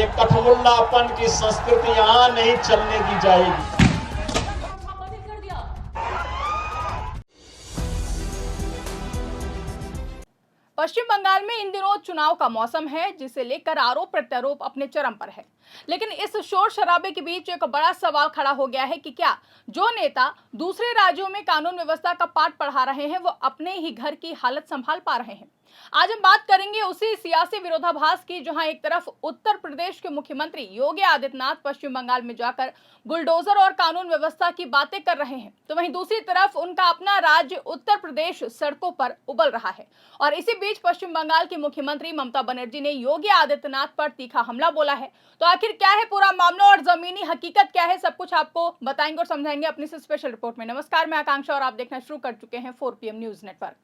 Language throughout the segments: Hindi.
ये कठमुल्लापन की संस्कृति यहाँ नहीं चलने दी जाएगी। पश्चिम बंगाल में इन दिनों चुनाव का मौसम है, जिसे लेकर आरोप प्रत्यारोप अपने चरम पर है। लेकिन इस शोर शराबे के बीच एक बड़ा सवाल खड़ा हो गया है कि क्या जो नेता दूसरे राज्यों में कानून व्यवस्था का पाठ पढ़ा रहे हैं वो अपने ही घर की हालत संभाल पा रहे हैं। आज हम बात करेंगे उसी सियासी विरोधाभास की, जहां एक तरफ उत्तर प्रदेश के मुख्यमंत्री योगी आदित्यनाथ पश्चिम बंगाल में जाकर बुलडोजर और कानून व्यवस्था की बातें कर रहे हैं, तो वहीं दूसरी तरफ उनका अपना राज्य उत्तर प्रदेश सड़कों पर उबल रहा है। और इसी बीच पश्चिम बंगाल की मुख्यमंत्री ममता बनर्जी ने योगी आदित्यनाथ पर तीखा हमला बोला है। तो आखिर क्या है पूरा मामला और जमीनी हकीकत क्या है, सब कुछ आपको बताएंगे और समझाएंगे अपनी स्पेशल रिपोर्ट में। नमस्कार, मैं आकांक्षा और आप देखना शुरू कर चुके हैं 4 PM न्यूज नेटवर्क।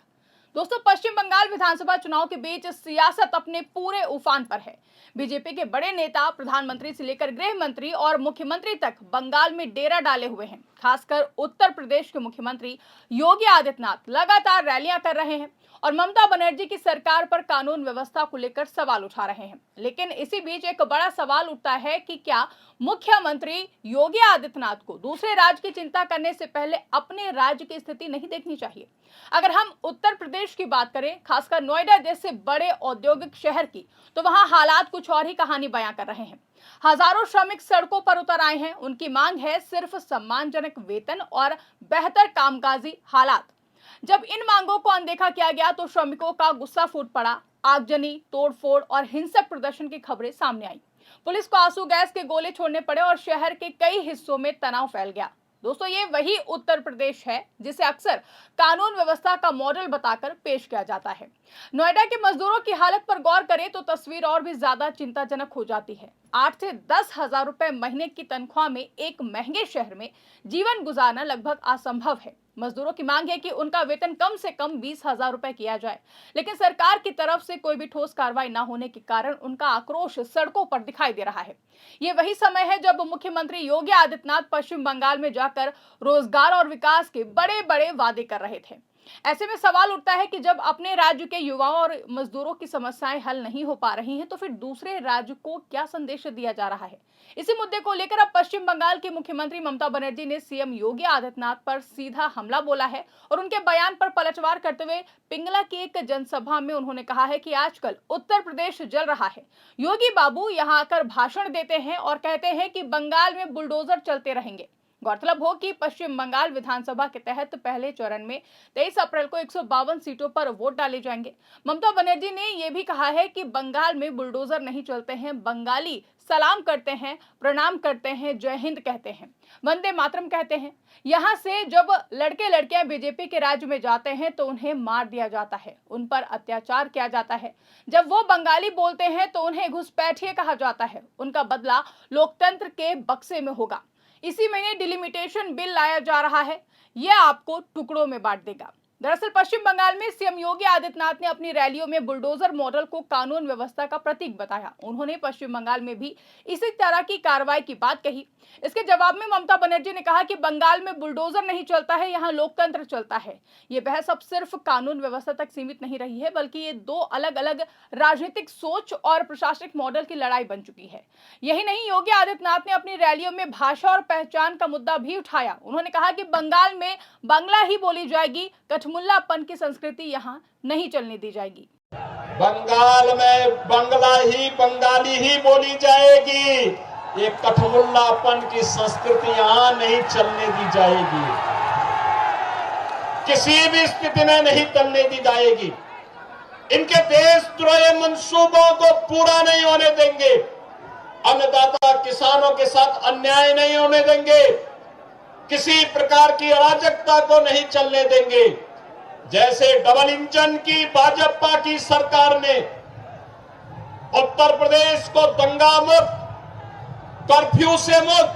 दोस्तों, पश्चिम बंगाल विधानसभा चुनाव के बीच सियासत अपने पूरे उफान पर है। बीजेपी के बड़े नेता प्रधानमंत्री से लेकर गृह मंत्री और मुख्यमंत्री तक बंगाल में डेरा डाले हुए हैं। खासकर उत्तर प्रदेश के मुख्यमंत्री योगी आदित्यनाथ लगातार रैलियां कर रहे हैं और ममता बनर्जी की सरकार पर कानून व्यवस्था को लेकर सवाल उठा रहे हैं। लेकिन इसी बीच एक बड़ा सवाल उठता है कि क्या मुख्यमंत्री योगी आदित्यनाथ को दूसरे राज्य की चिंता करने से पहले अपने राज्य की स्थिति नहीं देखनी चाहिए। अगर हम उत्तर प्रदेश की बात करें, खासकर नोएडा जैसे बड़े औद्योगिक शहर की, तो वहां हालात कुछ और ही कहानी बयां कर रहे हैं। हजारों श्रमिक सड़कों पर उतर आए हैं। उनकी मांग है सिर्फ सम्मानजनक वेतन और बेहतर कामकाजी हालात। जब इन मांगों को अनदेखा किया गया तो श्रमिकों का गुस्सा फूट पड़ा। आगजनी, तोड़फोड़ और हिंसक प्रदर्शन की खबरें सामने आई। पुलिस को आंसू गैस के गोले छोड़ने पड़े और शहर के कई हिस्सों में तनाव फैल गया। दोस्तों, ये वही उत्तर प्रदेश है जिसे अक्सर कानून व्यवस्था का मॉडल बताकर पेश किया जाता है। नोएडा के मजदूरों की हालत पर गौर करें तो तस्वीर और भी ज्यादा चिंताजनक हो जाती है। 8 से 10 हजार रुपए महीने की तनख्वाह में एक महंगे शहर में जीवन गुजारना लगभग असंभव है। मजदूरों की मांग है कि उनका वेतन कम से कम 20,000 रुपए किया जाए, लेकिन सरकार की तरफ से कोई भी ठोस कार्रवाई न होने के कारण उनका आक्रोश सड़कों पर दिखाई दे रहा है। ये वही समय है जब मुख्यमंत्री योगी आदित्यनाथ पश्चिम बंगाल में जाकर रोजगार और विकास के बड़े बड़े वादे कर रहे थे। ऐसे में सवाल उठता है कि जब अपने राज्य के युवाओं और मजदूरों की समस्याएं हल नहीं हो पा रही हैं, तो फिर दूसरे राज्य को क्या संदेश दिया जा रहा है। इसी मुद्दे को लेकर अब पश्चिम बंगाल की मुख्यमंत्री ममता बनर्जी ने सीएम योगी आदित्यनाथ पर सीधा हमला बोला है और उनके बयान पर पलटवार करते हुए पिंगला की एक जनसभा में उन्होंने कहा है कि आजकल उत्तर प्रदेश जल रहा है। योगी बाबू यहाँ आकर भाषण देते हैं और कहते हैं कि बंगाल में बुलडोजर चलते रहेंगे। गौरतलब हो कि पश्चिम बंगाल विधानसभा के तहत पहले चरण में 23 अप्रैल को 152 सीटों पर वोट डाले जाएंगे। ममता बनर्जी ने यह भी कहा है कि बंगाल में बुलडोजर नहीं चलते हैं, बंगाली सलाम करते हैं, प्रणाम करते हैं, जय हिंद कहते हैं, वंदे मातरम कहते हैं। यहाँ से जब लड़के लड़कियां बीजेपी के राज्य में जाते हैं तो उन्हें मार दिया जाता है, उन पर अत्याचार किया जाता है। जब वो बंगाली बोलते हैं तो उन्हें घुसपैठिए कहा जाता है। उनका बदला लोकतंत्र के बक्से में होगा। इसी महीने डिलिमिटेशन बिल लाया जा रहा है, यह आपको टुकड़ों में बांट देगा। दरअसल पश्चिम बंगाल में सीएम योगी आदित्यनाथ ने अपनी रैलियों में बुलडोजर मॉडल को कानून व्यवस्था का प्रतीक बताया। उन्होंने पश्चिम बंगाल में भी इसी तरह की कार्रवाई की बात कही। इसके जवाब में ममता बनर्जी ने कहा कि बंगाल में बुलडोजर नहीं चलता है, यहाँ लोकतंत्र चलता है। ये बहस अब सिर्फ कानून व्यवस्था तक सीमित नहीं रही है, बल्कि ये दो अलग अलग राजनीतिक सोच और प्रशासनिक मॉडल की लड़ाई बन चुकी है। यही नहीं, योगी आदित्यनाथ ने अपनी रैलियों में भाषा और पहचान का मुद्दा भी उठाया। उन्होंने कहा कि बंगाल में बांग्ला ही बोली जाएगी, कठमुल्लापन की संस्कृति यहाँ नहीं चलने दी जाएगी। बंगाल में बंगला ही, बंगाली ही बोली जाएगी। ये कठमुल्लापन की संस्कृति यहाँ नहीं चलने दी जाएगी, किसी भी स्थिति में नहीं चलने दी जाएगी। इनके देशद्रोही मंसूबों को पूरा नहीं होने देंगे। अन्नदाता किसानों के साथ अन्याय नहीं होने देंगे। किसी प्रकार की अराजकता को नहीं चलने देंगे। जैसे डबल इंजन की भाजपा की सरकार ने उत्तर प्रदेश को दंगा मुक्त, कर्फ्यू से मुक्त,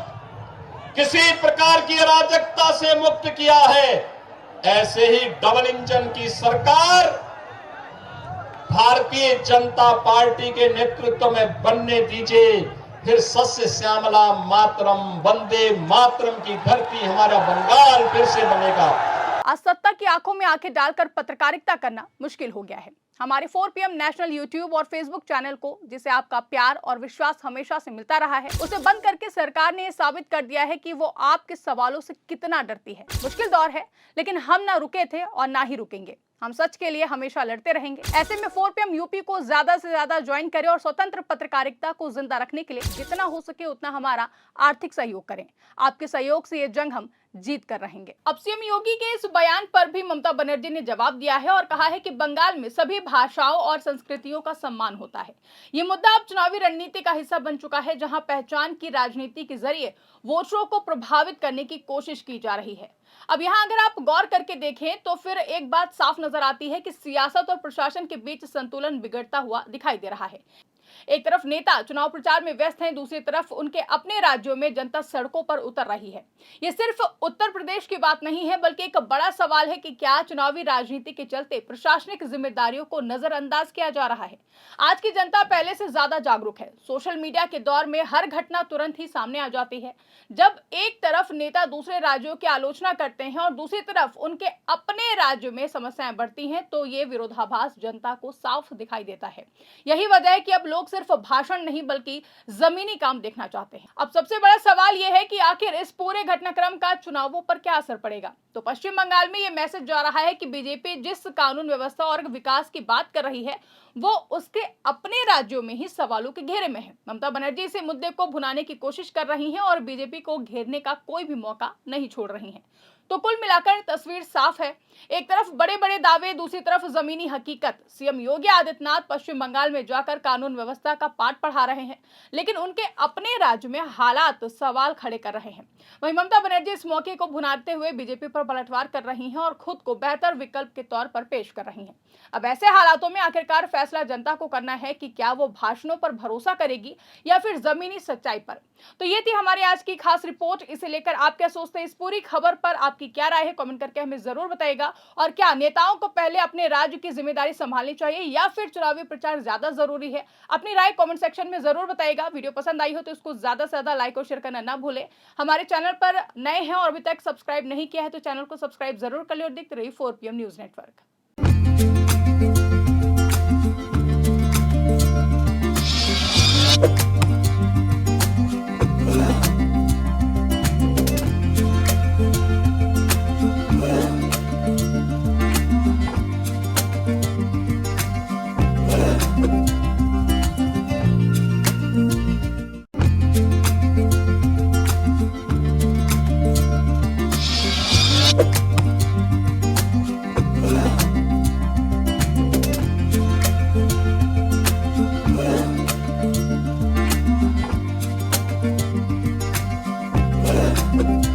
किसी प्रकार की अराजकता से मुक्त किया है, ऐसे ही डबल इंजन की सरकार भारतीय जनता पार्टी के नेतृत्व में बनने दीजिए। फिर सस्य श्यामला मातरम, वंदे मातरम की धरती हमारा बंगाल फिर से बनेगा। आज सत्ता की आंखों में आंखें डालकर पत्रकारिता करना मुश्किल हो गया है। हमारे 4 PM नेशनल यूट्यूब और फेसबुक चैनल को, जिसे आपका प्यार और विश्वास हमेशा से मिलता रहा है, उसे बंद करके सरकार ने साबित कर दिया है कि वो आपके सवालों से कितना डरती है। मुश्किल दौर है, लेकिन हम ना रुके थे और ना ही रुकेंगे। हम सच के लिए हमेशा लड़ते रहेंगे। ऐसे में 4 PM यूपी को ज्यादा से ज्यादा ज्वाइन करें और स्वतंत्र पत्रकारिता को जिंदा रखने के लिए जितना हो सके उतना हमारा आर्थिक सहयोग करें। आपके सहयोग से ये जंग हम जीत कर रहेंगे। अब सीएम योगी के इस बयान पर भी ममता बनर्जी ने जवाब दिया है और कहा है कि बंगाल में सभी भाषाओं और संस्कृतियों का सम्मान होता है। ये मुद्दा अब चुनावी रणनीति का हिस्सा बन चुका है, जहां पहचान की राजनीति के जरिए वोटरों को प्रभावित करने की कोशिश की जा रही है। अब यहाँ अगर आप गौर करके देखें तो फिर एक बात साफ नजर आती है कि सियासत और प्रशासन के बीच संतुलन बिगड़ता हुआ दिखाई दे रहा है। एक तरफ नेता चुनाव प्रचार में व्यस्त हैं, दूसरी तरफ उनके अपने राज्यों में जनता सड़कों पर उतर रही है। ये सिर्फ उत्तर प्रदेश की बात नहीं है, बल्कि एक बड़ा सवाल है कि क्या चुनावी राजनीति के चलते प्रशासनिक जिम्मेदारियों को नजरअंदाज किया जा रहा है। आज की जनता पहले से ज्यादा जागरूक है। सोशल मीडिया के दौर में हर घटना तुरंत ही सामने आ जाती है। जब एक तरफ नेता दूसरे राज्यों की आलोचना करते हैं और दूसरी तरफ उनके अपने राज्य में समस्याएं बढ़ती हैं, तो ये विरोधाभास जनता को साफ दिखाई देता है। यही वजह है कि अब लोग सिर्फ भाषण नहीं बल्कि जमीनी काम देखना चाहते हैं। अब सबसे बड़ा सवाल यह है कि आखिर इस पूरे घटनाक्रम का चुनावों पर क्या असर पड़ेगा। तो पश्चिम बंगाल में यह मैसेज जा रहा है कि बीजेपी जिस कानून व्यवस्था और विकास की बात कर रही है, वो उसके अपने राज्यों में ही सवालों के घेरे में है। ममता बनर्जी इस मुद्दे को भुनाने की कोशिश कर रही हैं और बीजेपी को घेरने का कोई भी मौका नहीं छोड़ रही हैं। तो कुल मिलाकर तस्वीर साफ है। एक तरफ बड़े बड़े दावे, दूसरी तरफ जमीनी हकीकत। सीएम योगी आदित्यनाथ पश्चिम बंगाल में जाकर कानून व्यवस्था का पाठ पढ़ा रहे हैं, लेकिन उनके अपने राज्य में हालात सवाल खड़े कर रहे हैं। वहीं ममता बनर्जी इस मौके को भुनाते हुए बीजेपी पर पलटवार कर रही हैं और खुद को बेहतर विकल्प के तौर पर पेश कर रही हैं। अब ऐसे हालातों में आखिरकार फैसला जनता को करना है कि क्या वो भाषणों पर भरोसा करेगी या फिर जमीनी सच्चाई पर। तो ये थी हमारी आज की खास रिपोर्ट। इसे लेकर आप क्या सोचते हैं, इस पूरी खबर पर आपकी क्या राय है, कमेंट करके हमें जरूर बताइएगा। और क्या नेताओं को पहले अपने राज्य की जिम्मेदारी संभालनी चाहिए या फिर चुनावी प्रचार ज्यादा जरूरी है? अपनी राय कमेंट सेक्शन में जरूर बताइएगा। वीडियो पसंद आई हो तो इसको ज्यादा से ज्यादा लाइक और शेयर करना ना भूले। हमारे चैनल पर नए हैं और अभी तक सब्सक्राइब नहीं किया है तो चैनल को सब्सक्राइब जरूर कर ले और देखते रहिए 4 PM news network. Thank you.